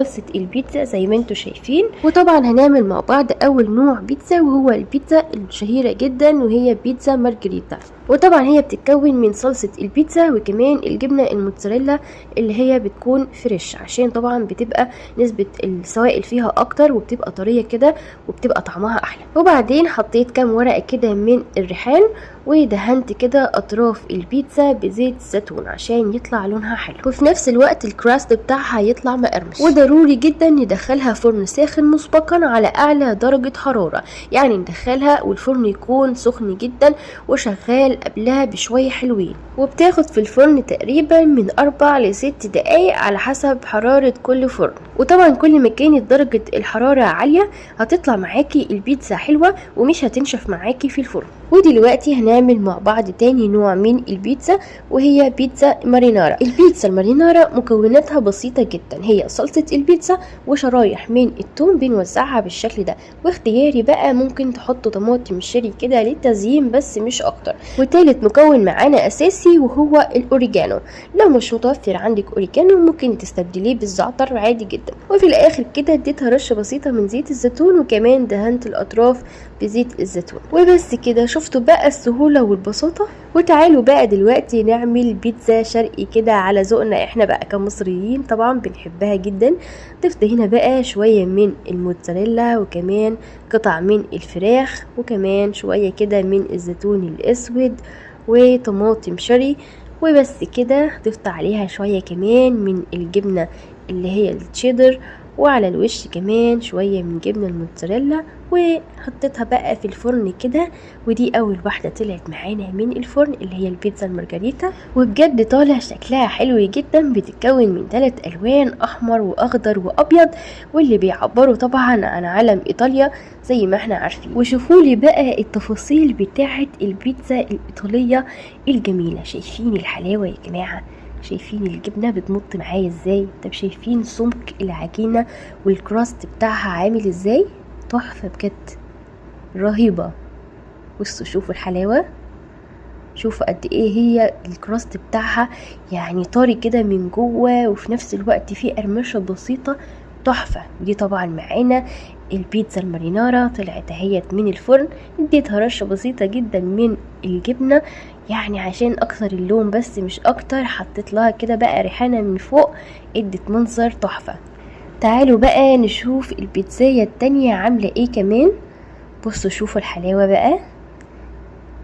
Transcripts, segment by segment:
صلصة البيتزا زي ما انتوا شايفين. وطبعا هنعمل مع بعض اول نوع بيتزا، وهو البيتزا الشهيرة جدا وهي بيتزا مارجريتا. وطبعا هي بتتكون من صلصة البيتزا وكمان الجبنة الموتزاريلا اللي هي بتكون فريش، عشان طبعا بتبقى نسبة السوائل فيها اكتر وبتبقى طرية كده وبتبقى طعمها احلى. وبعدين حطيت كام ورقة كده من الريحان، ودهنت كده اطراف البيتزا بزيت زيتون عشان يطلع لونها حلو، وفي نفس الوقت الكراست بتاعها يطلع مقرمش. وضروري جدا ندخلها فرن ساخن مسبقا على اعلى درجة حرارة، يعني ندخلها والفرن يكون سخن جدا وشغال قبلها بشوية حلوين. وبتاخد في الفرن تقريبا من 4 ل 6 دقايق على حسب حرارة كل فرن. وطبعا كل ما كانت درجة الحرارة عالية هتطلع معاكي البيتزا حلوة ومش هتنشف معاكي في الفرن. ودلوقتي هنعمل مع بعض تاني نوع من البيتزا، وهي بيتزا مارينارا. البيتزا المارينارا مكوناتها بسيطة جدا، هي صلصة البيتزا وشرايح من الثوم بنوزعها بالشكل ده، واختياري بقى ممكن تحطوا طماطم شيري كده للتزيين بس مش اكتر. وتالت مكون معانا اساسي وهو الاوريجانو، لو مش متوفر عندك اوريجانو ممكن تستبدليه بالزعتر عادي جدا. وفي الاخر كده اديتها رشة بسيطة من زيت الزيتون، وكمان دهنت الاطراف بزيت الزيتون. وبس كده، شفتوا بقى السهولة والبساطة؟ وتعالوا بقى دلوقتي نعمل بيتزا شرقي كده على ذوقنا احنا بقى كمصريين، طبعا بنحبها جدا. ضفت هنا بقى شوية من الموتزاريلا وكمان قطع من الفراخ وكمان شوية كده من الزيتون الاسود وطماطم شري. وبس كده ضفت عليها شوية كمان من الجبنة اللي هي التشيدر، وعلى الوش كمان شوية من جبنة الموتزاريلا، وحطيتها بقى في الفرن كده. ودي اول واحدة طلعت معانا من الفرن اللي هي البيتزا المارجريتا، وبجد طالع شكلها حلو جدا. بتتكون من 3 الوان، احمر واخضر وابيض، واللي بيعبروا طبعا عن علم ايطاليا زي ما احنا عارفين. وشوفولي بقى التفاصيل بتاعت البيتزا الايطالية الجميلة. شايفين الحلاوة يا جماعة؟ شايفين الجبنة بتمط معايا ازاي؟ طب شايفين سمك العجينة والكراست بتاعها عامل ازاي؟ تحفة بجد، رهيبة. بصوا شوفوا الحلاوة، شوفوا قد ايه هي الكراست بتاعها يعني طري كده من جوه، وفي نفس الوقت فيه قرمشة بسيطة، تحفة. دي طبعا معانا البيتزا المارينارا طلعت اهيت من الفرن. اديتها رشة بسيطة جدا من الجبنة يعني عشان اكثر اللون بس مش اكتر. حطيت لها كده بقى ريحانة من فوق، ادت منظر تحفة. تعالوا بقى نشوف البيتزاية التانية عاملة ايه كمان. بصوا شوفوا الحلاوة بقى،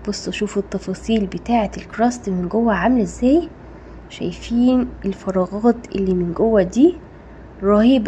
بصوا شوفوا التفاصيل بتاعة الكراست من جوه عاملة ازاي. شايفين الفراغات اللي من جوه دي؟ رهيبة.